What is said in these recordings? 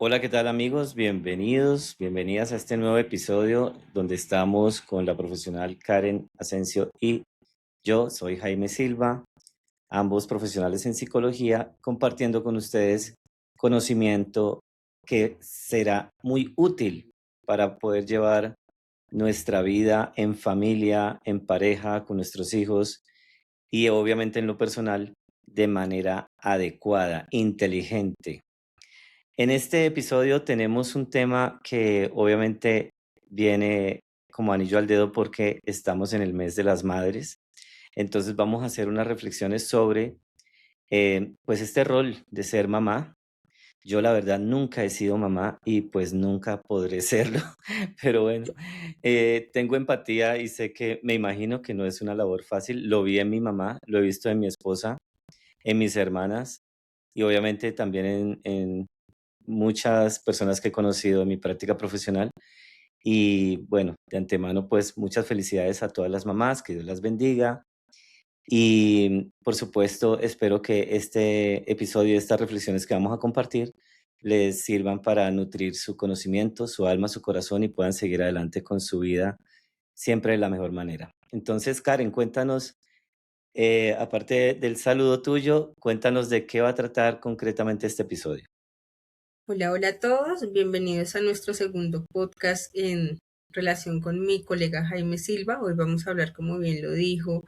Hola, ¿qué tal amigos? Bienvenidos, bienvenidas a este nuevo episodio donde estamos con la profesional Karen Asensio y yo soy Jaime Silva, ambos profesionales en psicología, compartiendo con ustedes conocimiento que será muy útil para poder llevar nuestra vida en familia, en pareja, con nuestros hijos y obviamente en lo personal de manera adecuada, inteligente. En este episodio tenemos un tema que obviamente viene como anillo al dedo porque estamos en el mes de las madres. Entonces vamos a hacer unas reflexiones sobre pues este rol de ser mamá. Yo la verdad nunca he sido mamá y pues nunca podré serlo, pero bueno, tengo empatía y sé que me imagino que no es una labor fácil. Lo vi en mi mamá, lo he visto en mi esposa, en mis hermanas y obviamente también en muchas personas que he conocido en mi práctica profesional. Y bueno, de antemano, pues muchas felicidades a todas las mamás, que Dios las bendiga. Y por supuesto, espero que este episodio, estas reflexiones que vamos a compartir, les sirvan para nutrir su conocimiento, su alma, su corazón y puedan seguir adelante con su vida siempre de la mejor manera. Entonces, Karen, cuéntanos, aparte del saludo tuyo, cuéntanos de qué va a tratar concretamente este episodio. Hola, hola a todos, bienvenidos a nuestro segundo podcast en relación con mi colega Jaime Silva. Hoy vamos a hablar, como bien lo dijo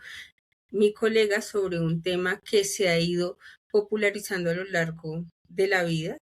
mi colega, sobre un tema que se ha ido popularizando a lo largo de la vida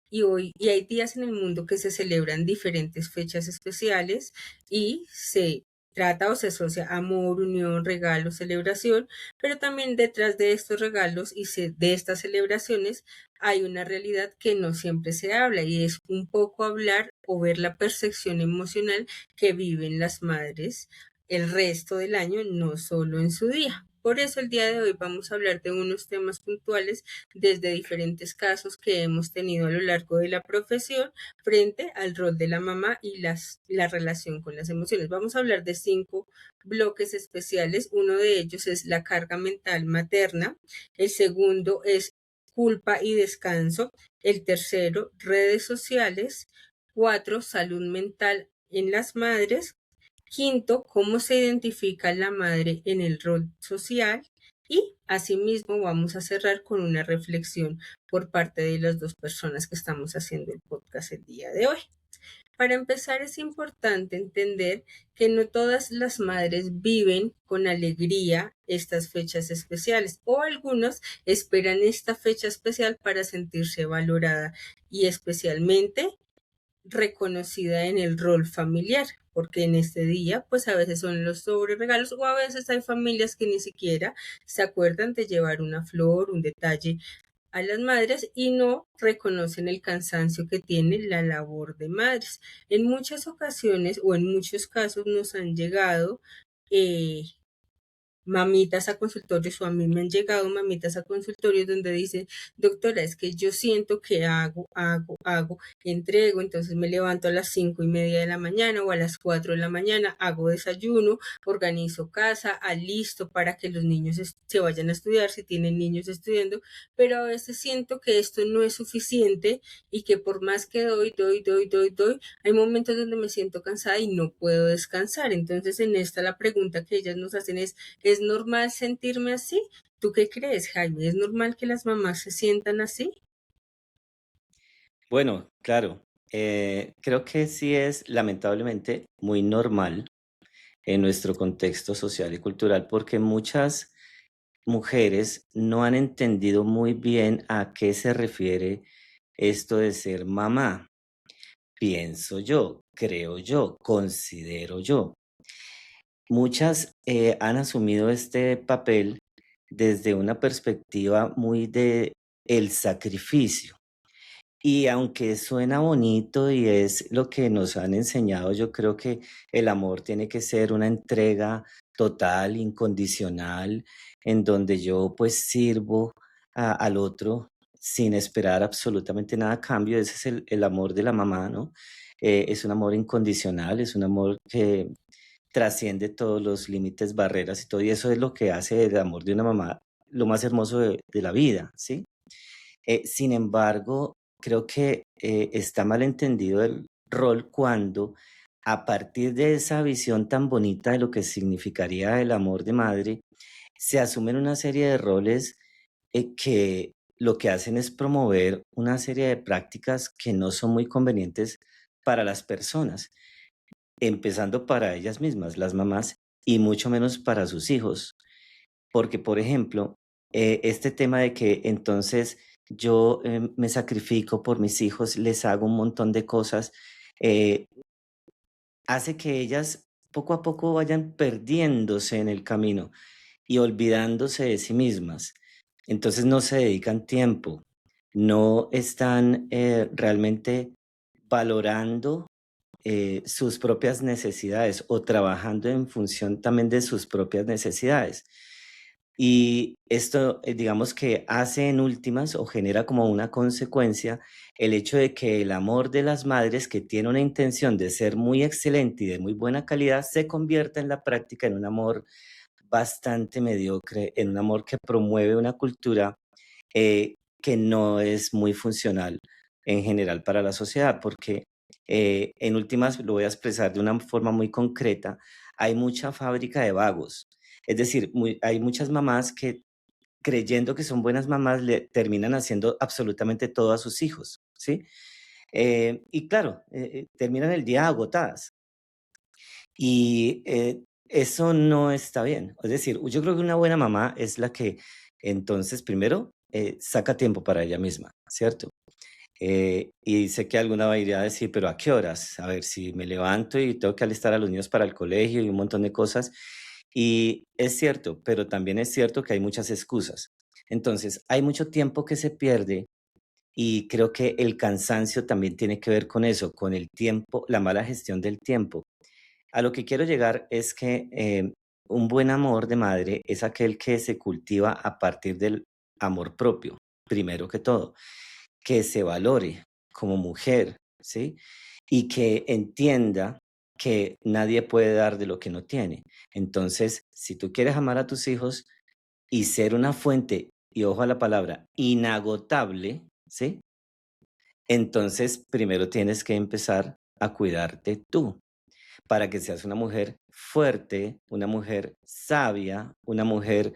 y hay días en el mundo que se celebran diferentes fechas especiales y se trata o se asocia amor, unión, regalo, celebración, pero también detrás de estos regalos de estas celebraciones hay una realidad que no siempre se habla y es un poco hablar o ver la percepción emocional que viven las madres el resto del año, no solo en su día. Por eso el día de hoy vamos a hablar de unos temas puntuales desde diferentes casos que hemos tenido a lo largo de la profesión frente al rol de la mamá y la relación con las emociones. Vamos a hablar de 5 bloques especiales. Uno de ellos es la carga mental materna. El segundo es culpa y descanso. El tercero, redes sociales. 4, salud mental en las madres. Quinto, cómo se identifica la madre en el rol social. Y asimismo vamos a cerrar con una reflexión por parte de las dos personas que estamos haciendo el podcast el día de hoy. Para empezar, es importante entender que no todas las madres viven con alegría estas fechas especiales o algunas esperan esta fecha especial para sentirse valorada y especialmente reconocida en el rol familiar, porque en este día, pues a veces son los sobre regalos o a veces hay familias que ni siquiera se acuerdan de llevar una flor, un detalle a las madres y no reconocen el cansancio que tiene la labor de madres. En muchas ocasiones o en muchos casos nos han llegado eh, mamitas a consultorios o a mí me han llegado mamitas a consultorios donde dicen, doctora, es que yo siento que hago, entrego, entonces me levanto a las 5:30 de la mañana o a las 4 de la mañana, hago desayuno, organizo casa, alisto para que los niños se vayan a estudiar si tienen niños estudiando, pero a veces siento que esto no es suficiente y que por más que doy, hay momentos donde me siento cansada y no puedo descansar. Entonces en esta la pregunta que ellas nos hacen ¿es normal sentirme así? ¿Tú qué crees, Jaime? ¿Es normal que las mamás se sientan así? Bueno, claro, creo que sí es lamentablemente muy normal en nuestro contexto social y cultural porque muchas mujeres no han entendido muy bien a qué se refiere esto de ser mamá. Pienso yo, creo yo, considero yo. Muchas han asumido este papel desde una perspectiva muy de el sacrificio. Y aunque suena bonito y es lo que nos han enseñado, yo creo que el amor tiene que ser una entrega total, incondicional, en donde yo pues sirvo al otro sin esperar absolutamente nada a cambio. Ese es el amor de la mamá, ¿no? Es un amor incondicional, es un amor que trasciende todos los límites, barreras y todo, y eso es lo que hace el amor de una mamá lo más hermoso de la vida, ¿sí? Sin embargo, creo que está mal entendido el rol cuando a partir de esa visión tan bonita de lo que significaría el amor de madre, se asumen una serie de roles que lo que hacen es promover una serie de prácticas que no son muy convenientes para las personas, empezando para ellas mismas, las mamás, y mucho menos para sus hijos. Porque, por ejemplo, este tema de que entonces yo me sacrifico por mis hijos, les hago un montón de cosas, eh, hace que ellas poco a poco vayan perdiéndose en el camino y olvidándose de sí mismas. Entonces no se dedican tiempo, no están realmente valorando sus propias necesidades o trabajando en función también de sus propias necesidades. Y esto, digamos que hace en últimas o genera como una consecuencia el hecho de que el amor de las madres, que tiene una intención de ser muy excelente y de muy buena calidad, se convierta en la práctica en un amor bastante mediocre, en un amor que promueve una cultura que no es muy funcional en general para la sociedad, porque en últimas, lo voy a expresar de una forma muy concreta, hay mucha fábrica de vagos. Es decir, hay muchas mamás que creyendo que son buenas mamás le terminan haciendo absolutamente todo a sus hijos, ¿sí? Y claro, terminan el día agotadas. Y eso no está bien. Es decir, yo creo que una buena mamá es la que entonces primero saca tiempo para ella misma, ¿cierto? Y sé que alguna va a ir a decir, pero ¿a qué horas? A ver, si me levanto y tengo que alistar a los niños para el colegio y un montón de cosas. Y es cierto, pero también es cierto que hay muchas excusas. Entonces, hay mucho tiempo que se pierde y creo que el cansancio también tiene que ver con eso, con el tiempo, la mala gestión del tiempo. A lo que quiero llegar es que un buen amor de madre es aquel que se cultiva a partir del amor propio, primero que todo, que se valore como mujer, ¿sí? Y que entienda que nadie puede dar de lo que no tiene. Entonces, si tú quieres amar a tus hijos y ser una fuente, y ojo a la palabra, inagotable, ¿sí? Entonces, primero tienes que empezar a cuidarte tú para que seas una mujer fuerte, una mujer sabia, una mujer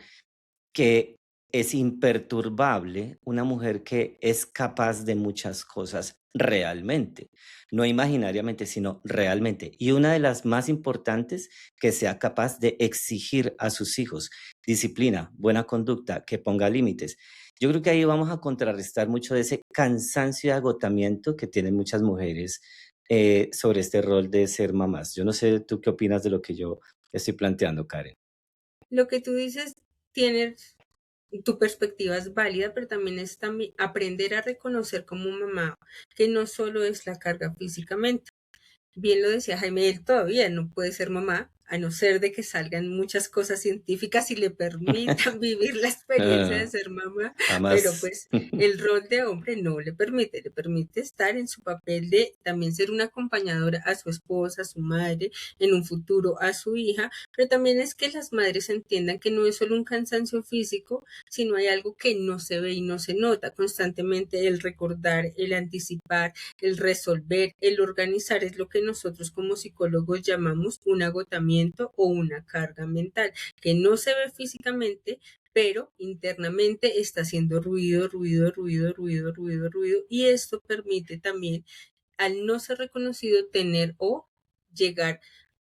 que es imperturbable, una mujer que es capaz de muchas cosas realmente, no imaginariamente, sino realmente. Y una de las más importantes, que sea capaz de exigir a sus hijos disciplina, buena conducta, que ponga límites. Yo creo que ahí vamos a contrarrestar mucho de ese cansancio y agotamiento que tienen muchas mujeres sobre este rol de ser mamás. Yo no sé tú qué opinas de lo que yo estoy planteando, Karen. Lo que tú dices tiene tu perspectiva es válida, pero también es también aprender a reconocer como mamá que no solo es la carga físicamente. Bien lo decía Jaime, él todavía no puede ser mamá, a no ser de que salgan muchas cosas científicas y le permitan vivir la experiencia de Ah, ser mamá, pero jamás. pues el rol de hombre no le permite estar en su papel de también ser una acompañadora a su esposa, a su madre, en un futuro a su hija, pero también es que las madres entiendan que no es solo un cansancio físico, sino hay algo que no se ve y no se nota constantemente, el recordar, el anticipar, el resolver, el organizar es lo que nosotros como psicólogos llamamos un agotamiento o una carga mental, que no se ve físicamente, pero internamente está haciendo ruido, ruido, ruido, ruido, ruido, ruido, y esto permite también, al no ser reconocido, tener o llegar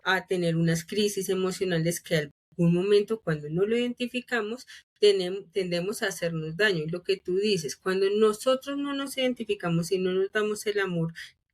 a tener unas crisis emocionales que algún momento cuando no lo identificamos tendemos a hacernos daño. Y lo que tú dices, cuando nosotros no nos identificamos y no nos damos el amor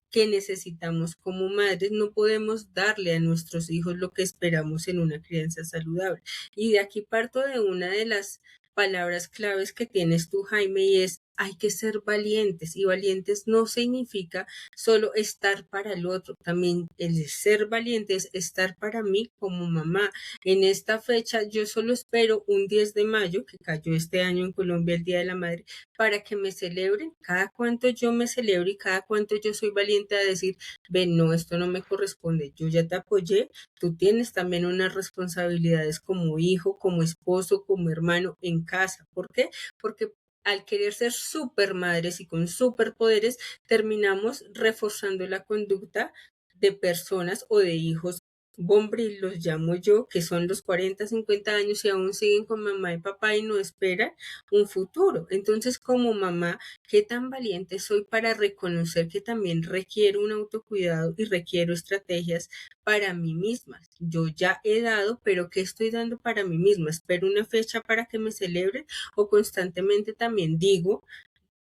que necesitamos como madres, no podemos darle a nuestros hijos lo que esperamos en una crianza saludable. Y de aquí parto de una de las palabras claves que tienes tú, Jaime, y es hay que ser valientes. Y valientes no significa solo estar para el otro, también el ser valiente es estar para mí como mamá. En esta fecha yo solo espero un 10 de mayo, que cayó este año en Colombia el Día de la Madre, para que me celebren, cada cuanto yo me celebro y cada cuanto yo soy valiente a decir, ven, no, esto no me corresponde, yo ya te apoyé, tú tienes también unas responsabilidades como hijo, como esposo, como hermano en casa. ¿Por qué? Porque al querer ser super madres y con superpoderes, terminamos reforzando la conducta de personas o de hijos bombril, los llamo yo, que son los 40, 50 años y aún siguen con mamá y papá y no esperan un futuro. Entonces, como mamá, ¿qué tan valiente soy para reconocer que también requiero un autocuidado y requiero estrategias para mí misma? Yo ya he dado, pero ¿qué estoy dando para mí misma? ¿Espero una fecha para que me celebren o constantemente también digo,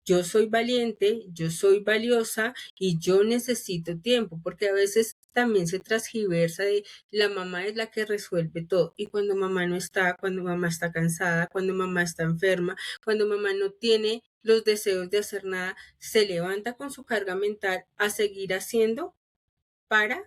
yo soy valiente, yo soy valiosa y yo necesito tiempo? Porque a veces también se transgiversa de la mamá es la que resuelve todo y cuando mamá no está, cuando mamá está cansada, cuando mamá está enferma, cuando mamá no tiene los deseos de hacer nada, se levanta con su carga mental a seguir haciendo para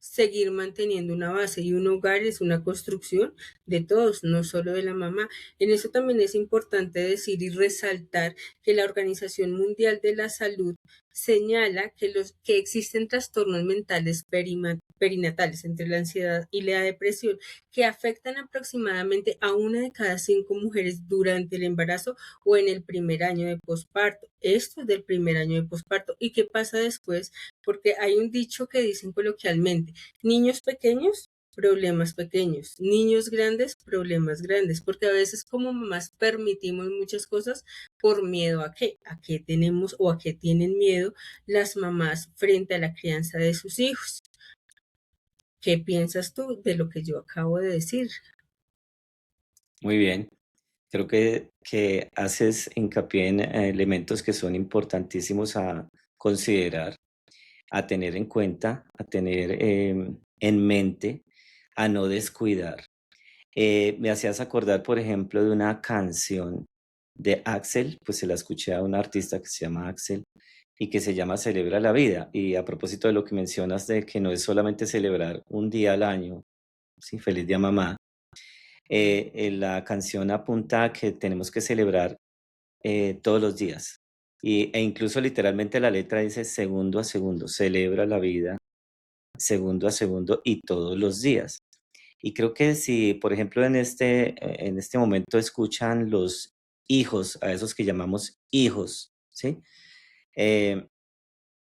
seguir manteniendo una base, y un hogar es una construcción de todos, no solo de la mamá. En eso también es importante decir y resaltar que la Organización Mundial de la Salud señala que existen trastornos mentales perinatales entre la ansiedad y la depresión que afectan aproximadamente a 1 de cada 5 mujeres durante el embarazo o en el primer año de posparto. Esto es del primer año de posparto. ¿Y qué pasa después? Porque hay un dicho que dicen coloquialmente, niños pequeños, problemas pequeños, niños grandes, problemas grandes, porque a veces como mamás permitimos muchas cosas por miedo a qué tenemos o a qué tienen miedo las mamás frente a la crianza de sus hijos. ¿Qué piensas tú de lo que yo acabo de decir? Muy bien. Creo que haces hincapié en elementos que son importantísimos a considerar, a tener en cuenta, a tener en mente, a no descuidar. Me hacías acordar, por ejemplo, de una canción de Axel, pues se la escuché a un artista que se llama Axel y que se llama Celebra la vida. Y a propósito de lo que mencionas de que no es solamente celebrar un día al año, sí, feliz día mamá, la canción apunta a que tenemos que celebrar todos los días. E incluso literalmente la letra dice segundo a segundo, celebra la vida segundo a segundo y todos los días. Y creo que si, por ejemplo, en este momento escuchan los hijos, a esos que llamamos hijos, ¿sí? Eh,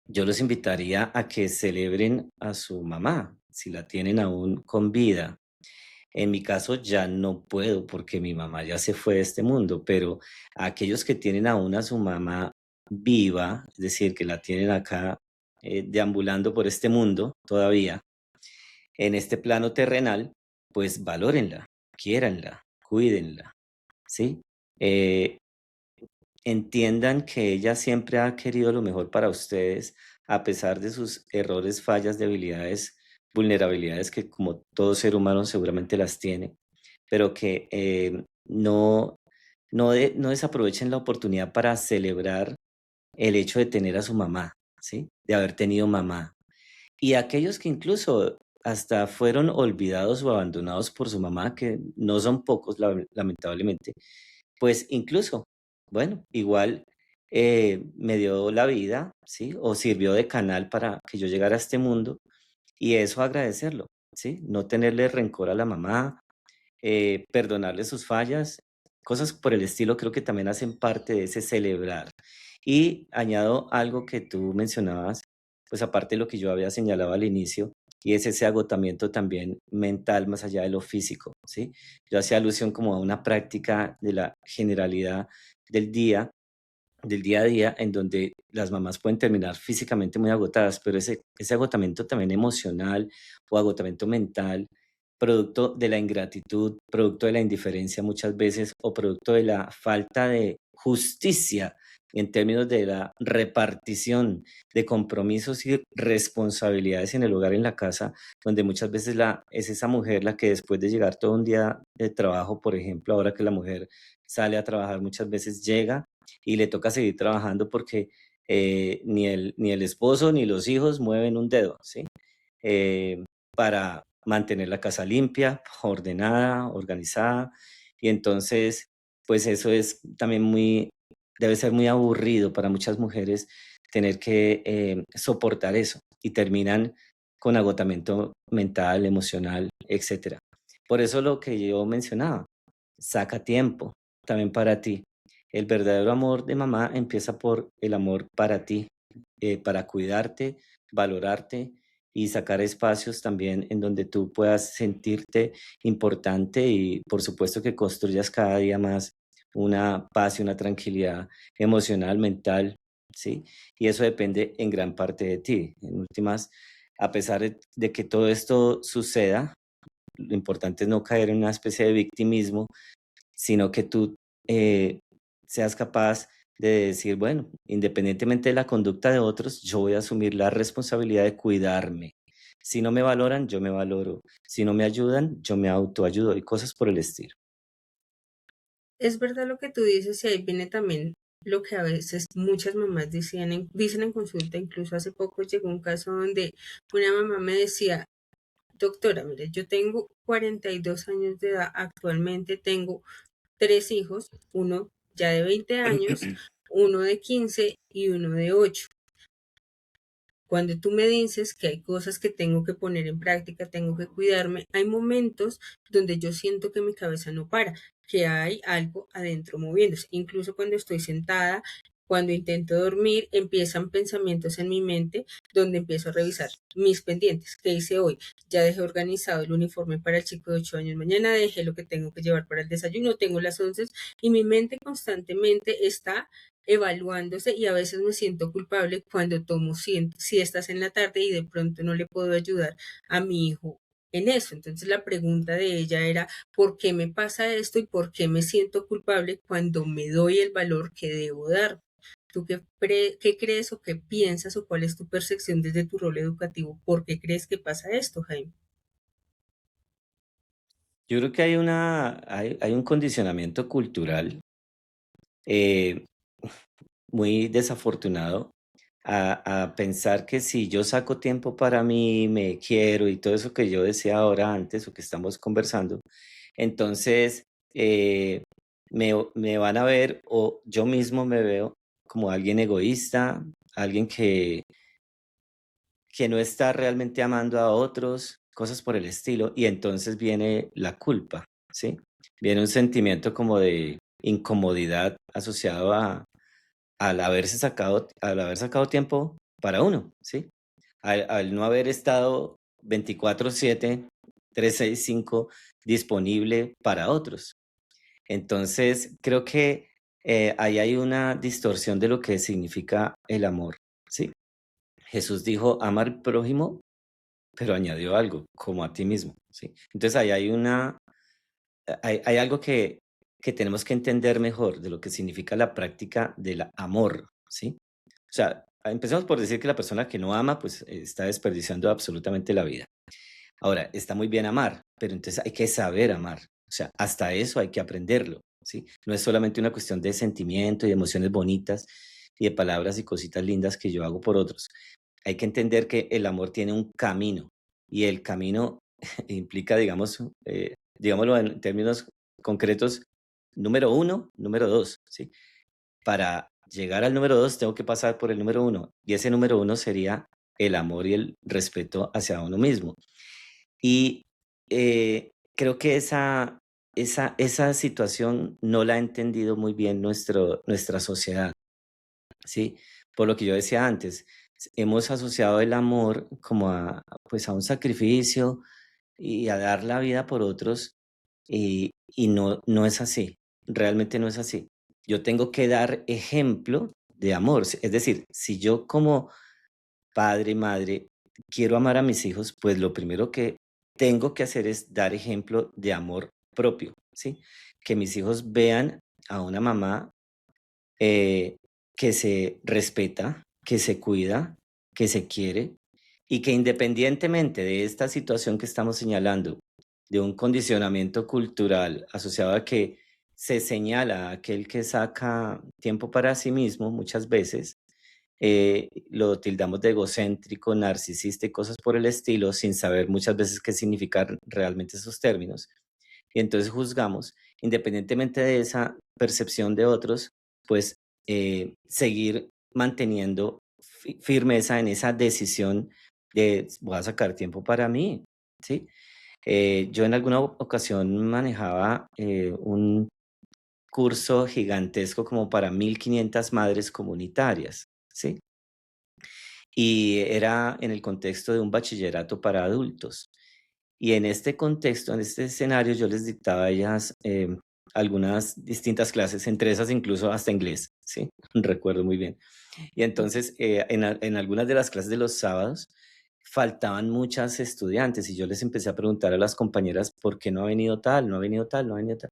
yo los invitaría a que celebren a su mamá, si la tienen aún con vida. En mi caso ya no puedo porque mi mamá ya se fue de este mundo, pero a aquellos que tienen aún a su mamá viva, es decir, que la tienen acá deambulando por este mundo todavía, en este plano terrenal, pues valórenla, quiéranla, cuídenla, ¿sí? Eh, entiendan que ella siempre ha querido lo mejor para ustedes, a pesar de sus errores, fallas, debilidades, vulnerabilidades que como todo ser humano seguramente las tiene, pero que no desaprovechen la oportunidad para celebrar el hecho de tener a su mamá, ¿sí? De haber tenido mamá. Y aquellos que incluso hasta fueron olvidados o abandonados por su mamá, que no son pocos, lamentablemente, pues incluso, bueno, igual me dio la vida, ¿sí? O sirvió de canal para que yo llegara a este mundo y eso agradecerlo, ¿sí? No tenerle rencor a la mamá, perdonarle sus fallas, cosas por el estilo creo que también hacen parte de ese celebrar. Y añado algo que tú mencionabas, pues aparte de lo que yo había señalado al inicio, y es ese agotamiento también mental más allá de lo físico, ¿sí? Yo hacía alusión como a una práctica de la generalidad del día, del día a día, en donde las mamás pueden terminar físicamente muy agotadas, pero ese agotamiento también emocional o agotamiento mental, producto de la ingratitud, producto de la indiferencia muchas veces, o producto de la falta de justicia en términos de la repartición de compromisos y responsabilidades en el hogar, en la casa, donde muchas veces es esa mujer la que después de llegar todo un día de trabajo, por ejemplo, ahora que la mujer sale a trabajar, muchas veces llega y le toca seguir trabajando porque ni el esposo ni los hijos mueven un dedo, ¿sí? Para mantener la casa limpia, ordenada, organizada. Y entonces, pues eso es también debe ser muy aburrido para muchas mujeres tener que soportar eso y terminan con agotamiento mental, emocional, etcétera. Por eso lo que yo mencionaba, saca tiempo también para ti. El verdadero amor de mamá empieza por el amor para ti, para cuidarte, valorarte y sacar espacios también en donde tú puedas sentirte importante y por supuesto que construyas cada día más una paz y una tranquilidad emocional, mental, ¿sí? Y eso depende en gran parte de ti. En últimas, a pesar de que todo esto suceda, lo importante es no caer en una especie de victimismo, sino que tú eh, seas capaz de decir, bueno, independientemente de la conducta de otros, yo voy a asumir la responsabilidad de cuidarme. Si no me valoran, yo me valoro. Si no me ayudan, yo me autoayudo y cosas por el estilo. Es verdad lo que tú dices y ahí viene también lo que a veces muchas mamás dicen en consulta. Incluso hace poco llegó un caso donde una mamá me decía, doctora, mire, yo tengo 42 años de edad, actualmente tengo tres hijos, uno ya de 20 años, uno de 15 y uno de 8. Cuando tú me dices que hay cosas que tengo que poner en práctica, tengo que cuidarme, hay momentos donde yo siento que mi cabeza no para, que hay algo adentro moviéndose. Incluso cuando estoy sentada, cuando intento dormir, empiezan pensamientos en mi mente donde empiezo a revisar mis pendientes. ¿Qué hice hoy? Ya dejé organizado el uniforme para el chico de 8 años. Mañana dejé lo que tengo que llevar para el desayuno, tengo las 11 y mi mente constantemente está evaluándose y a veces me siento culpable cuando tomo siestas en la tarde y de pronto no le puedo ayudar a mi hijo en eso. Entonces la pregunta de ella era, ¿por qué me pasa esto y por qué me siento culpable cuando me doy el valor que debo dar? ¿Tú qué crees o qué piensas o cuál es tu percepción desde tu rol educativo? ¿Por qué crees que pasa esto, Jaime? Yo creo que hay un condicionamiento cultural eh, muy desafortunado a pensar que si yo saco tiempo para mí, me quiero y todo eso que yo decía ahora antes o que estamos conversando, entonces me van a ver o yo mismo me veo como alguien egoísta, alguien que no está realmente amando a otros, cosas por el estilo, y entonces viene la culpa, ¿sí? Viene un sentimiento como de incomodidad asociado al haber sacado tiempo para uno, ¿sí? Al no haber estado 24/7, 365 disponible para otros. Entonces, creo que ahí hay una distorsión de lo que significa el amor, ¿sí? Jesús dijo, ama al prójimo, pero añadió algo, como a ti mismo, ¿sí? Entonces, ahí hay algo que tenemos que entender mejor de lo que significa la práctica del amor, ¿sí? O sea, empecemos por decir que la persona que no ama, pues está desperdiciando absolutamente la vida. Ahora, está muy bien amar, pero entonces hay que saber amar. O sea, hasta eso hay que aprenderlo, ¿sí? No es solamente una cuestión de sentimiento y emociones bonitas y de palabras y cositas lindas que yo hago por otros. Hay que entender que el amor tiene un camino y el camino implica, digamos, digámoslo en términos concretos, número uno, número dos, ¿sí? Para llegar al número dos tengo que pasar por el número uno y ese número uno sería el amor y el respeto hacia uno mismo. Y creo que esa situación no la ha entendido muy bien nuestra sociedad, ¿sí? Por lo que yo decía antes, hemos asociado el amor como pues a un sacrificio y a dar la vida por otros y no es así, realmente no es así. Yo tengo que dar ejemplo de amor, es decir, si yo como padre, madre, quiero amar a mis hijos, pues lo primero que tengo que hacer es dar ejemplo de amor propio, ¿sí? Que mis hijos vean a una mamá eh, que se respeta, que se cuida, que se quiere y que independientemente de esta situación que estamos señalando, de un condicionamiento cultural asociado a que se señala a aquel que saca tiempo para sí mismo muchas veces, lo tildamos de egocéntrico, narcisista y cosas por el estilo, sin saber muchas veces qué significan realmente esos términos. Y entonces juzgamos, independientemente de esa percepción de otros, pues seguir manteniendo firmeza en esa decisión de voy a sacar tiempo para mí, ¿sí? Yo en alguna ocasión manejaba curso gigantesco como para 1.500 madres comunitarias, ¿sí? Y era en el contexto de un bachillerato para adultos. Y en este contexto, en este escenario, yo les dictaba a ellas algunas distintas clases, entre esas incluso hasta inglés, ¿sí? Recuerdo muy bien. Y entonces, en algunas de las clases de los sábados, faltaban muchas estudiantes y yo les empecé a preguntar a las compañeras por qué no ha venido tal, no ha venido tal, no ha venido tal.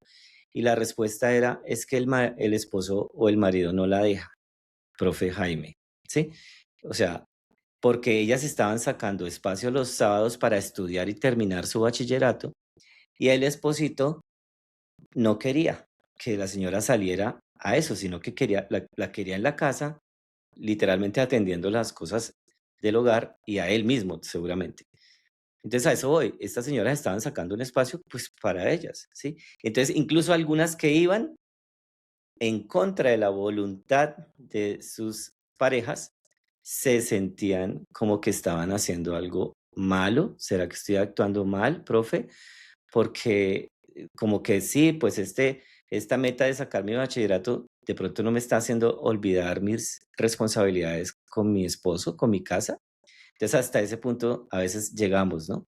Y la respuesta era, es que el esposo o el marido no la deja, profe Jaime, ¿sí? O sea, porque ellas estaban sacando espacio los sábados para estudiar y terminar su bachillerato y el esposito no quería que la señora saliera a eso, sino que la quería en la casa, literalmente atendiendo las cosas del hogar y a él mismo, seguramente. Entonces a eso voy, estas señoras estaban sacando un espacio pues para ellas, ¿sí? Entonces incluso algunas que iban en contra de la voluntad de sus parejas, se sentían como que estaban haciendo algo malo. ¿Será que estoy actuando mal, profe? Porque como que sí, pues esta meta de sacar mi bachillerato de pronto no me está haciendo olvidar mis responsabilidades con mi esposo, con mi casa. Entonces hasta ese punto a veces llegamos, ¿no?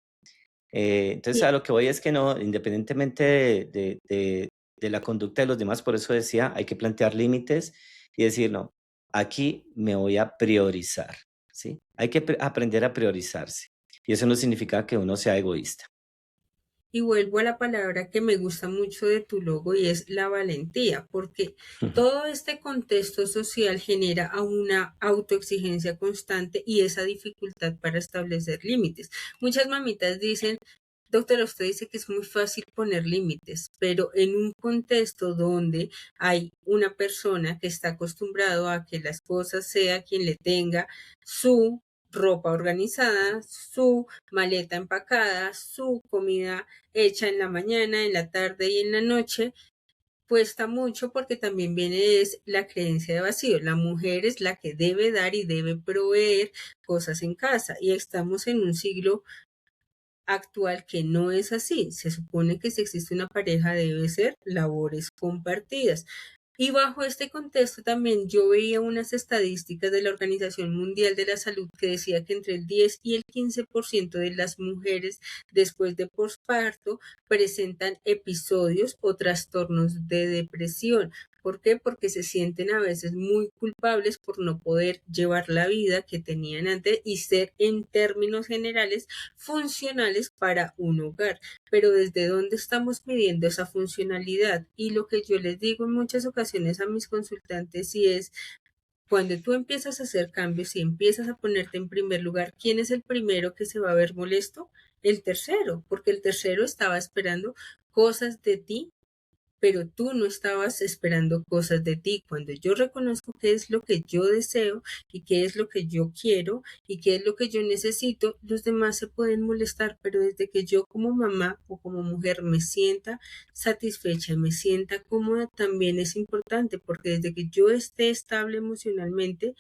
Entonces a lo que voy es que no, independientemente de la conducta de los demás, por eso decía, hay que plantear límites y decir, no, aquí me voy a priorizar, ¿sí? Hay que aprender a priorizarse. Y eso no significa que uno sea egoísta. Y vuelvo a la palabra que me gusta mucho de tu logo y es la valentía, porque todo este contexto social genera a una autoexigencia constante y esa dificultad para establecer límites. Muchas mamitas dicen, doctora, usted dice que es muy fácil poner límites, pero en un contexto donde hay una persona que está acostumbrado a que las cosas sea quien le tenga su ropa organizada, su maleta empacada, su comida hecha en la mañana, en la tarde y en la noche, cuesta mucho porque también viene es la creencia de vacío. La mujer es la que debe dar y debe proveer cosas en casa y estamos en un siglo actual que no es así. Se supone que si existe una pareja debe ser labores compartidas. Y bajo este contexto también yo veía unas estadísticas de la Organización Mundial de la Salud que decía que entre el 10 y el 15% de las mujeres después de posparto presentan episodios o trastornos de depresión. ¿Por qué? Porque se sienten a veces muy culpables por no poder llevar la vida que tenían antes y ser en términos generales funcionales para un hogar. Pero ¿desde dónde estamos midiendo esa funcionalidad? Y lo que yo les digo en muchas ocasiones a mis consultantes y es, cuando tú empiezas a hacer cambios y empiezas a ponerte en primer lugar, ¿quién es el primero que se va a ver molesto? El tercero, porque el tercero estaba esperando cosas de ti, pero tú no estabas esperando cosas de ti. Cuando yo reconozco qué es lo que yo deseo y qué es lo que yo quiero y qué es lo que yo necesito, los demás se pueden molestar, pero desde que yo como mamá o como mujer me sienta satisfecha y me sienta cómoda, también es importante, porque desde que yo esté estable emocionalmente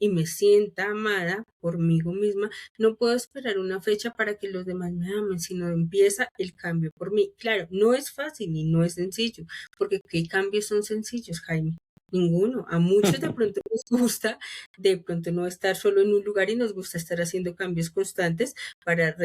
y me sienta amada por mí misma, no puedo esperar una fecha para que los demás me amen, sino empieza el cambio por mí. Claro, no es fácil y no es sencillo, porque ¿qué cambios son sencillos, Jaime? Ninguno. A muchos de pronto nos gusta de pronto no estar solo en un lugar y nos gusta estar haciendo cambios constantes para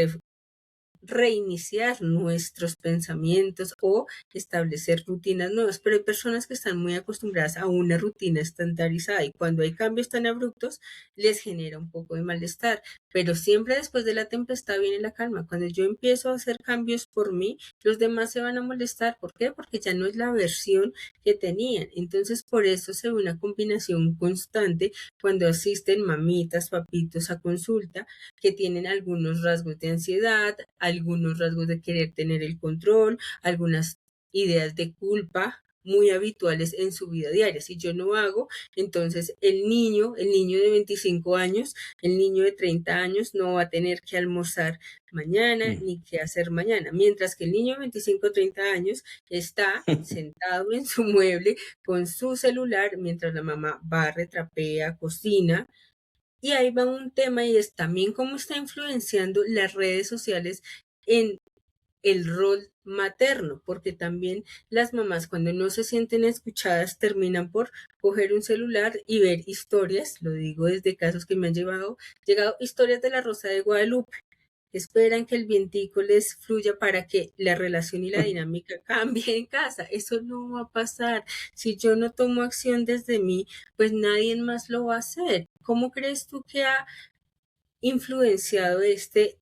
reiniciar nuestros pensamientos o establecer rutinas nuevas, pero hay personas que están muy acostumbradas a una rutina estandarizada y cuando hay cambios tan abruptos les genera un poco de malestar, pero siempre después de la tempestad viene la calma. Cuando yo empiezo a hacer cambios por mí, los demás se van a molestar. ¿Por qué? Porque ya no es la versión que tenían. Entonces, por eso se ve una combinación constante cuando asisten mamitas, papitos a consulta que tienen algunos rasgos de ansiedad, algunos rasgos de querer tener el control, algunas ideas de culpa muy habituales en su vida diaria. Si yo no hago, entonces el niño de 25 años, el niño de 30 años no va a tener que almorzar mañana Mm. ni qué hacer mañana, mientras que el niño de 25 o 30 años está sentado en su mueble con su celular mientras la mamá barre, trapea, cocina, y ahí va un tema y es también cómo está influenciando las redes sociales en el rol materno, porque también las mamás cuando no se sienten escuchadas terminan por coger un celular y ver historias, lo digo desde casos que me han llegado historias de la Rosa de Guadalupe. Esperan que el vientico les fluya para que la relación y la dinámica cambie en casa. Eso no va a pasar. Si yo no tomo acción desde mí, pues nadie más lo va a hacer. ¿Cómo crees tú que ha influenciado estas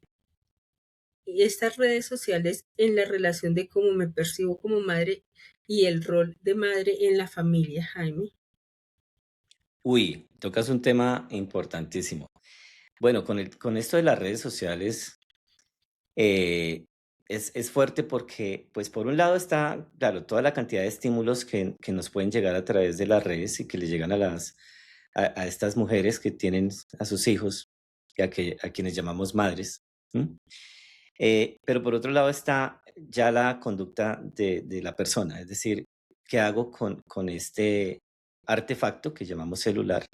redes sociales en la relación de cómo me percibo como madre y el rol de madre en la familia, Jaime? Uy, tocas un tema importantísimo. Bueno, con esto de las redes sociales, eh, es fuerte porque, pues por un lado está, claro, toda la cantidad de estímulos que nos pueden llegar a través de las redes y que le llegan a estas mujeres que tienen a sus hijos y a quienes llamamos madres. ¿M? Pero por otro lado está ya la conducta de la persona, es decir, qué hago con este artefacto que llamamos celular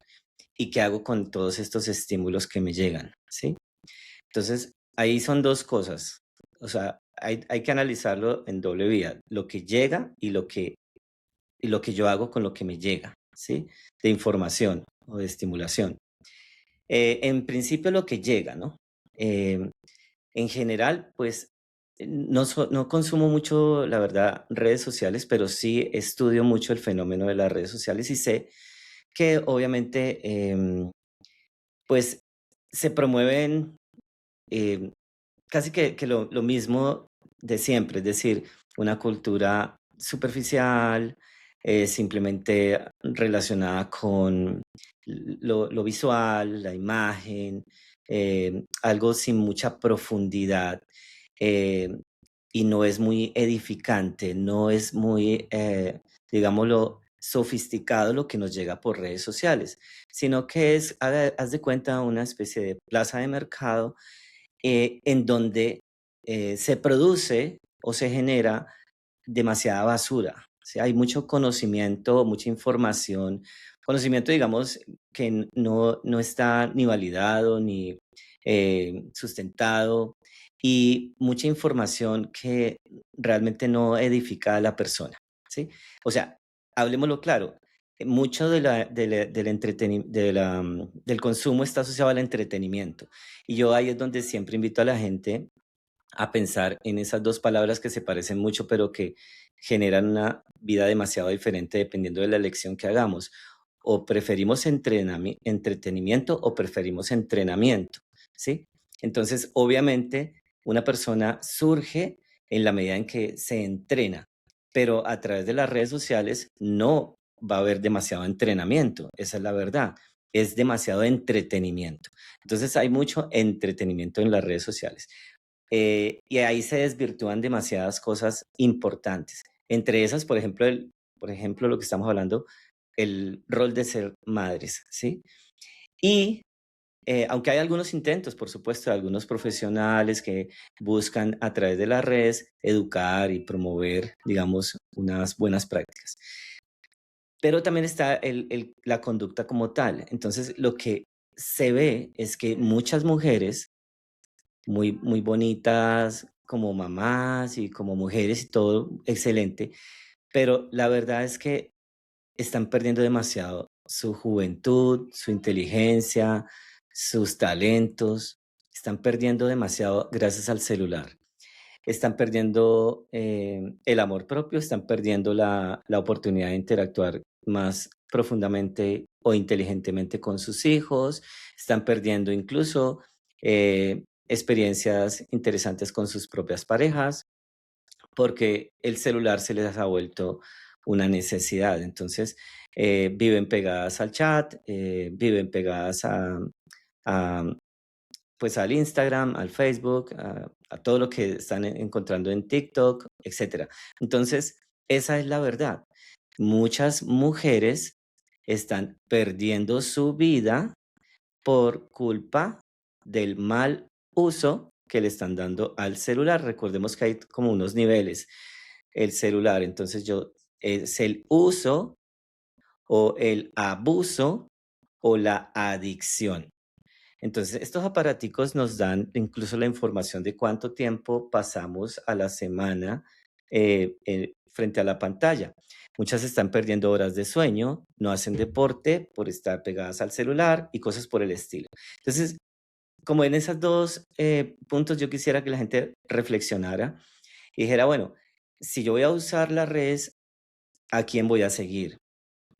y qué hago con todos estos estímulos que me llegan, ¿sí? Entonces, ahí son dos cosas. O sea, hay que analizarlo en doble vía, lo que llega y lo que yo hago con lo que me llega, ¿sí? De información o de estimulación. En principio, lo que llega, ¿no? Eh, en general, pues no consumo mucho, la verdad, redes sociales, pero sí estudio mucho el fenómeno de las redes sociales y sé que obviamente, pues se promueven eh, casi que lo mismo de siempre, es decir, una cultura superficial, simplemente relacionada con lo visual, la imagen, algo sin mucha profundidad, eh, y no es muy edificante, no es muy, digámoslo, sofisticado lo que nos llega por redes sociales, sino que es, haz de cuenta, una especie de plaza de mercado en donde se produce o se genera demasiada basura. O sea, hay mucho conocimiento, mucha información, conocimiento, digamos, que no está ni validado ni sustentado y mucha información que realmente no edifica a la persona, ¿sí? O sea, hablemoslo claro, mucho del consumo está asociado al entretenimiento. Y yo ahí es donde siempre invito a la gente a pensar en esas dos palabras que se parecen mucho, pero que generan una vida demasiado diferente dependiendo de la elección que hagamos. O preferimos entretenimiento o preferimos entrenamiento, ¿sí? Entonces, obviamente, una persona surge en la medida en que se entrena, pero a través de las redes sociales no va a haber demasiado entrenamiento, esa es la verdad, es demasiado entretenimiento. Entonces, hay mucho entretenimiento en las redes sociales. Y ahí se desvirtúan demasiadas cosas importantes. Entre esas, por ejemplo, lo que estamos hablando, el rol de ser madres, ¿sí? Y aunque hay algunos intentos, por supuesto, de algunos profesionales que buscan a través de las redes educar y promover, digamos, unas buenas prácticas. Pero también está la conducta como tal. Entonces, lo que se ve es que muchas mujeres muy, muy bonitas como mamás y como mujeres y todo, excelente, pero la verdad es que están perdiendo demasiado su juventud, su inteligencia, sus talentos, están perdiendo demasiado gracias al celular. Están perdiendo el amor propio, están perdiendo la oportunidad de interactuar más profundamente o inteligentemente con sus hijos, están perdiendo incluso experiencias interesantes con sus propias parejas, porque el celular se les ha vuelto una necesidad. Entonces, viven pegadas al chat, viven pegadas a, pues al Instagram, al Facebook, a todo lo que están encontrando en TikTok, etcétera. Entonces, esa es la verdad. Muchas mujeres están perdiendo su vida por culpa del mal uso que le están dando al celular. Recordemos que hay como unos niveles. El celular, entonces es el uso o el abuso o la adicción. Entonces, estos aparaticos nos dan incluso la información de cuánto tiempo pasamos a la semana frente a la pantalla. Muchas están perdiendo horas de sueño, no hacen deporte por estar pegadas al celular y cosas por el estilo. Entonces, como en esos dos puntos, yo quisiera que la gente reflexionara y dijera, bueno, si yo voy a usar las redes, ¿a quién voy a seguir?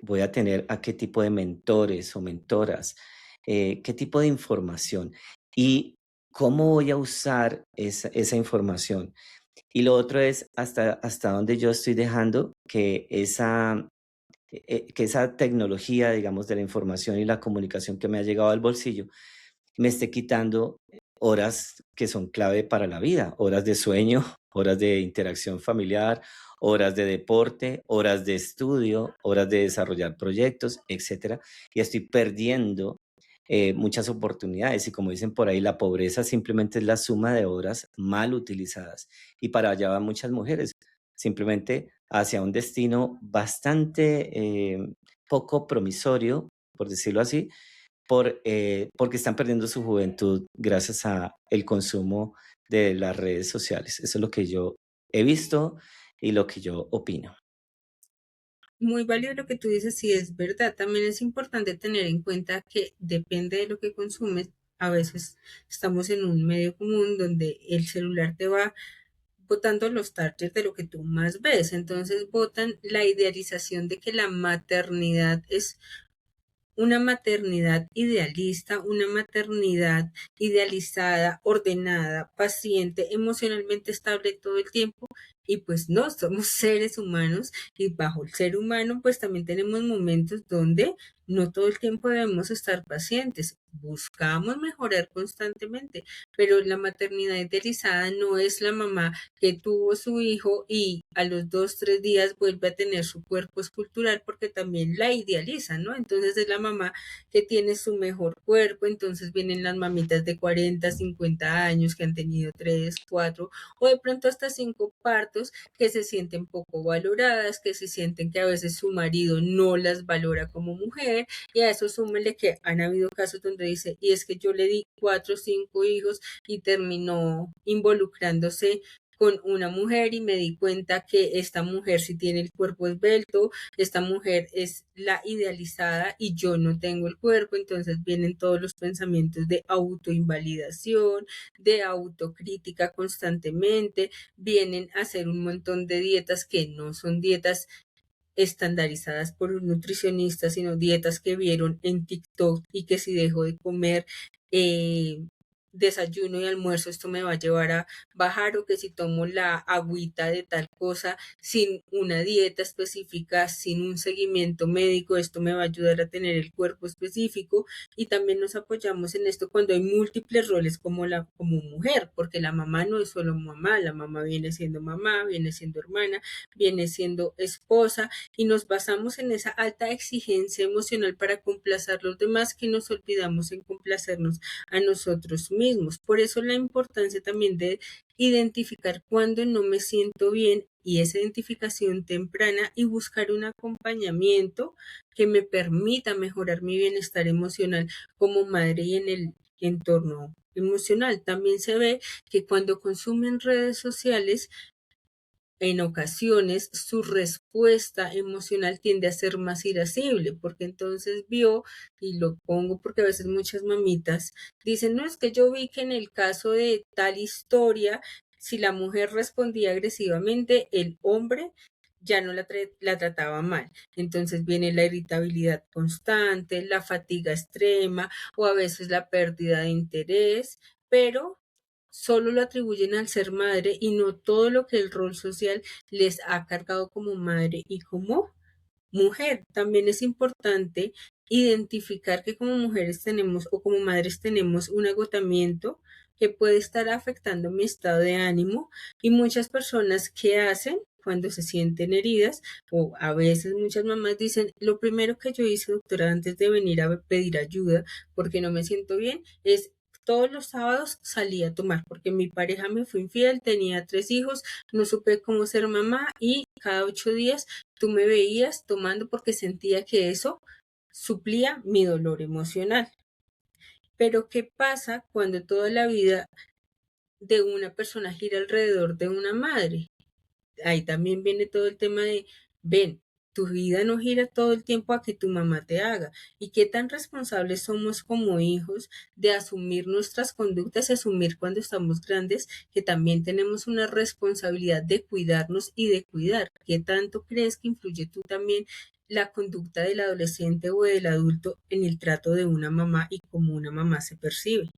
¿Voy a tener a qué tipo de mentores o mentoras? ¿Qué tipo de información? ¿Y cómo voy a usar esa información? Y lo otro es hasta dónde yo estoy dejando que esa tecnología, digamos, de la información y la comunicación que me ha llegado al bolsillo, me esté quitando horas que son clave para la vida, horas de sueño, horas de interacción familiar, horas de deporte, horas de estudio, horas de desarrollar proyectos, etcétera. Y estoy perdiendo muchas oportunidades. Y como dicen por ahí, la pobreza simplemente es la suma de horas mal utilizadas. Y para allá van muchas mujeres, simplemente hacia un destino bastante poco promisorio, por decirlo así, porque están perdiendo su juventud gracias a el consumo de las redes sociales. Eso es lo que yo he visto y lo que yo opino. Muy válido lo que tú dices, sí es verdad. También es importante tener en cuenta que depende de lo que consumes. A veces estamos en un medio común donde el celular te va botando los targets de lo que tú más ves. Entonces botan la idealización de que la maternidad es una maternidad idealista, una maternidad idealizada, ordenada, paciente, emocionalmente estable todo el tiempo. Y pues no, somos seres humanos y bajo el ser humano pues también tenemos momentos donde no todo el tiempo debemos estar pacientes. Buscamos mejorar constantemente, pero la maternidad idealizada no es la mamá que tuvo su hijo y a los 2, 3 días vuelve a tener su cuerpo escultural porque también la idealizan, ¿no? Entonces es la mamá que tiene su mejor cuerpo, entonces vienen las mamitas de 40, 50 años que han tenido 3, 4 o de pronto hasta 5 partos que se sienten poco valoradas, que se sienten que a veces su marido no las valora como mujer y a eso súmele que han habido casos donde dice, y es que yo le di 4 o 5 hijos y terminó involucrándose con una mujer y me di cuenta que esta mujer sí tiene el cuerpo esbelto, esta mujer es la idealizada y yo no tengo el cuerpo, entonces vienen todos los pensamientos de autoinvalidación, de autocrítica constantemente, vienen a hacer un montón de dietas que no son dietas estandarizadas por un nutricionista, sino dietas que vieron en TikTok y que si dejo de comer desayuno y almuerzo esto me va a llevar a bajar o que si tomo la agüita de tal cosa sin una dieta específica, sin un seguimiento médico, esto me va a ayudar a tener el cuerpo específico y también nos apoyamos en esto cuando hay múltiples roles como mujer, porque la mamá no es solo mamá, la mamá, viene siendo hermana, viene siendo esposa y nos basamos en esa alta exigencia emocional para complacer a los demás que nos olvidamos en complacernos a nosotros mismos. Por eso la importancia también de identificar cuando no me siento bien y esa identificación temprana y buscar un acompañamiento que me permita mejorar mi bienestar emocional como madre y en el entorno emocional. También se ve que cuando consumen redes sociales en ocasiones su respuesta emocional tiende a ser más irascible, porque entonces vio, y lo pongo porque a veces muchas mamitas dicen, no, es que yo vi que en el caso de tal historia, si la mujer respondía agresivamente, el hombre ya no la trataba mal. Entonces viene la irritabilidad constante, la fatiga extrema o a veces la pérdida de interés, pero solo lo atribuyen al ser madre y no todo lo que el rol social les ha cargado como madre y como mujer. También es importante identificar que como mujeres tenemos o como madres tenemos un agotamiento que puede estar afectando mi estado de ánimo y muchas personas que hacen cuando se sienten heridas o a veces muchas mamás dicen, lo primero que yo hice, doctora, antes de venir a pedir ayuda porque no me siento bien, es todos los sábados salí a tomar porque mi pareja me fue infiel, tenía 3 hijos, no supe cómo ser mamá y cada 8 días tú me veías tomando porque sentía que eso suplía mi dolor emocional. Pero ¿qué pasa cuando toda la vida de una persona gira alrededor de una madre? Ahí también viene todo el tema de, ven, tu vida no gira todo el tiempo a que tu mamá te haga. Y qué tan responsables somos como hijos de asumir nuestras conductas y asumir cuando estamos grandes que también tenemos una responsabilidad de cuidarnos y de cuidar. ¿Qué tanto crees que influye tú también la conducta del adolescente o del adulto en el trato de una mamá y cómo una mamá se percibe?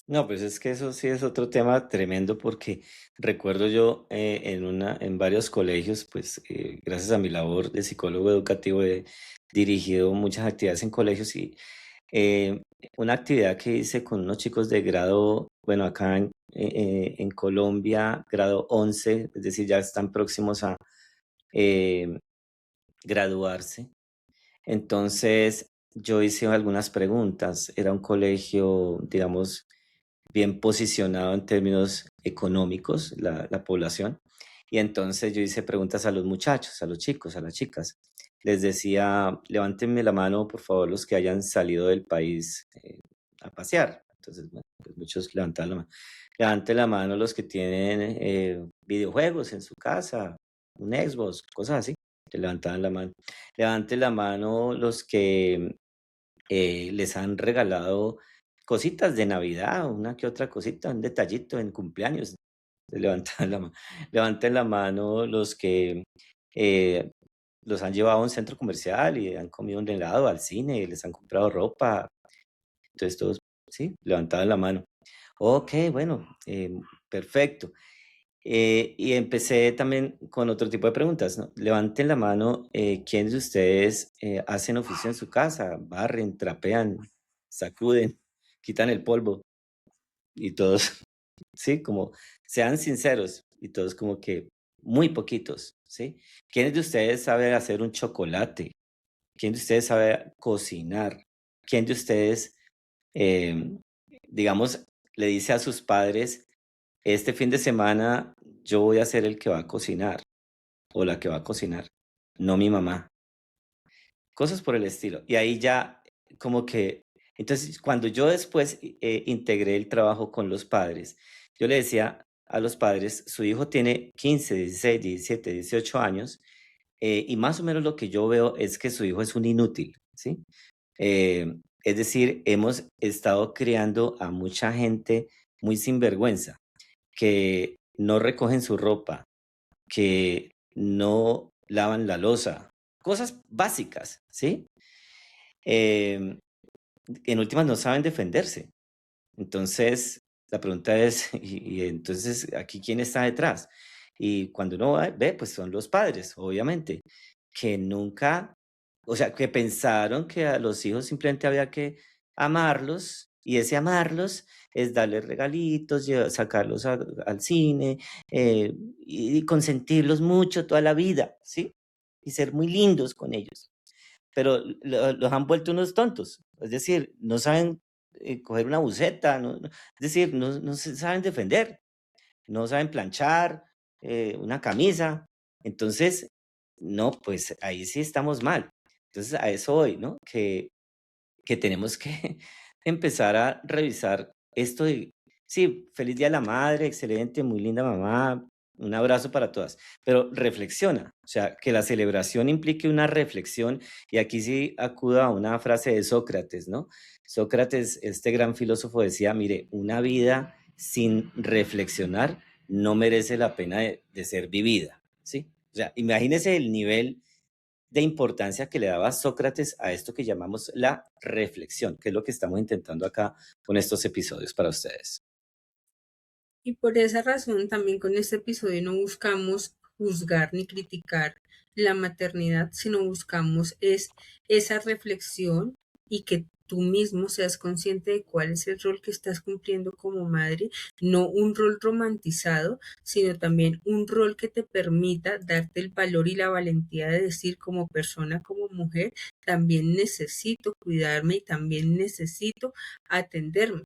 No, pues es que eso sí es otro tema tremendo porque recuerdo yo en varios colegios, pues gracias a mi labor de psicólogo educativo he dirigido muchas actividades en colegios y eh, una actividad que hice con unos chicos de grado, bueno, acá en Colombia, grado 11, es decir, ya están próximos a eh, graduarse. Entonces, yo hice algunas preguntas. Era un colegio, digamos, bien posicionado en términos económicos, la población. Y entonces yo hice preguntas a los muchachos, a los chicos, a las chicas. Les decía, levántenme la mano, por favor, los que hayan salido del país a pasear. Entonces, bueno, pues muchos levantaban la mano. Levanten la mano los que tienen videojuegos en su casa, un Xbox, cosas así. Que levantaban la mano. Levanten la mano los que les han regalado cositas de Navidad, una que otra cosita, un detallito en cumpleaños. Levanten la mano. Levanten la mano los que eh, los han llevado a un centro comercial y han comido un helado, al cine, y les han comprado ropa. Entonces todos, sí, levantaban la mano. Ok, bueno, perfecto. Y empecé también con otro tipo de preguntas, ¿no? Levanten la mano, ¿quiénes de ustedes hacen oficio en su casa? Barren, trapean, sacuden, quitan el polvo y todos, sí, como sean sinceros y todos como que muy poquitos, ¿sí? ¿Quiénes de ustedes sabe hacer un chocolate? ¿Quién de ustedes sabe cocinar? ¿Quién de ustedes, em, digamos, le dice a sus padres, este fin de semana yo voy a ser el que va a cocinar o la que va a cocinar, no mi mamá? Cosas por el estilo. Y ahí ya como que, entonces cuando yo después integré el trabajo con los padres, yo le decía a los padres, su hijo tiene 15, 16, 17, 18 años y más o menos lo que yo veo es que su hijo es un inútil, ¿sí? Es decir, hemos estado criando a mucha gente muy sinvergüenza, que no recogen su ropa, que no lavan la loza, cosas básicas, ¿sí? Em, en últimas no saben defenderse. Entonces, la pregunta es, y entonces, ¿aquí quién está detrás? Y cuando uno ve, pues son los padres, obviamente, que nunca, o sea, que pensaron que a los hijos simplemente había que amarlos, y ese amarlos es darles regalitos, sacarlos al cine, y consentirlos mucho toda la vida, ¿sí? Y ser muy lindos con ellos, pero los han vuelto unos tontos. Es decir, no saben coger una buceta, es decir, no se saben defender, no saben planchar una camisa. Entonces, no, pues ahí sí estamos mal. Entonces, a eso voy, ¿no? Que tenemos que empezar a revisar esto de, sí, feliz Día de la Madre, excelente, muy linda mamá, un abrazo para todas, pero reflexiona, o sea, que la celebración implique una reflexión, y aquí sí acudo a una frase de Sócrates, ¿no? Sócrates, este gran filósofo, decía, mire, una vida sin reflexionar no merece la pena de ser vivida, ¿sí? O sea, imagínese el nivel de importancia que le daba Sócrates a esto que llamamos la reflexión, que es lo que estamos intentando acá con estos episodios para ustedes. Y por esa razón también con este episodio no buscamos juzgar ni criticar la maternidad, sino buscamos es esa reflexión y que tú mismo seas consciente de cuál es el rol que estás cumpliendo como madre, no un rol romantizado, sino también un rol que te permita darte el valor y la valentía de decir como persona, como mujer, también necesito cuidarme y también necesito atenderme,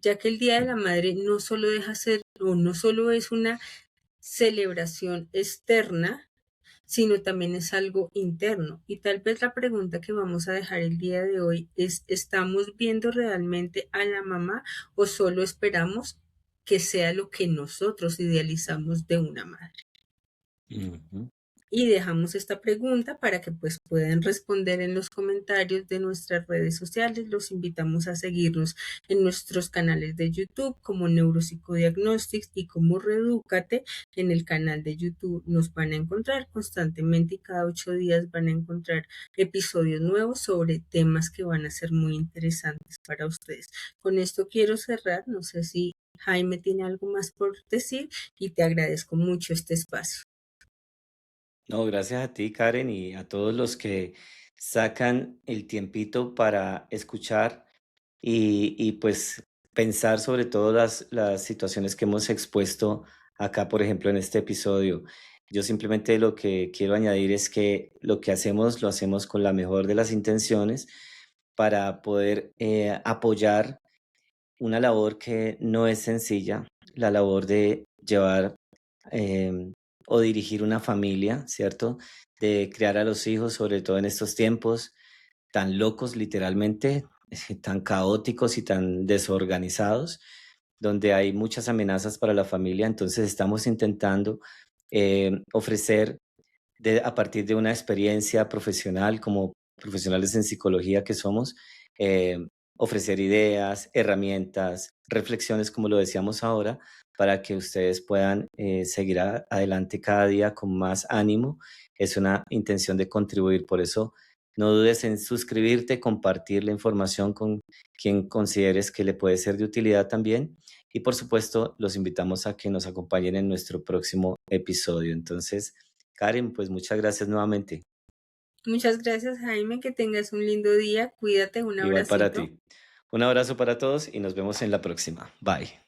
ya que el Día de la Madre no solo deja ser o no solo es una celebración externa, sino también es algo interno. Y tal vez la pregunta que vamos a dejar el día de hoy es, ¿estamos viendo realmente a la mamá o solo esperamos que sea lo que nosotros idealizamos de una madre? Ujú. Y dejamos esta pregunta para que pues puedan responder en los comentarios de nuestras redes sociales. Los invitamos a seguirnos en nuestros canales de YouTube como Neuropsicodiagnostics y como Redúcate. En el canal de YouTube nos van a encontrar constantemente y cada 8 días van a encontrar episodios nuevos sobre temas que van a ser muy interesantes para ustedes. Con esto quiero cerrar. No sé si Jaime tiene algo más por decir y te agradezco mucho este espacio. No, gracias a ti, Karen, y a todos los que sacan el tiempito para escuchar y pues pensar sobre todo las situaciones que hemos expuesto acá, por ejemplo, en este episodio. Yo simplemente lo que quiero añadir es que lo que hacemos lo hacemos con la mejor de las intenciones para poder apoyar una labor que no es sencilla, la labor de llevar em, o dirigir una familia, ¿cierto? De criar a los hijos, sobre todo en estos tiempos tan locos, literalmente, tan caóticos y tan desorganizados, donde hay muchas amenazas para la familia. Entonces estamos intentando ofrecer a partir de una experiencia profesional como profesionales en psicología que somos, eh, ofrecer ideas, herramientas, reflexiones, como lo decíamos ahora, para que ustedes puedan seguir adelante cada día con más ánimo. Es una intención de contribuir, por eso no dudes en suscribirte, compartir la información con quien consideres que le puede ser de utilidad también. Y por supuesto, los invitamos a que nos acompañen en nuestro próximo episodio. Entonces, Karen, pues muchas gracias nuevamente. Muchas gracias, Jaime, que tengas un lindo día. Cuídate, un Igual para abracito. ti. Un abrazo para todos y nos vemos en la próxima. Bye.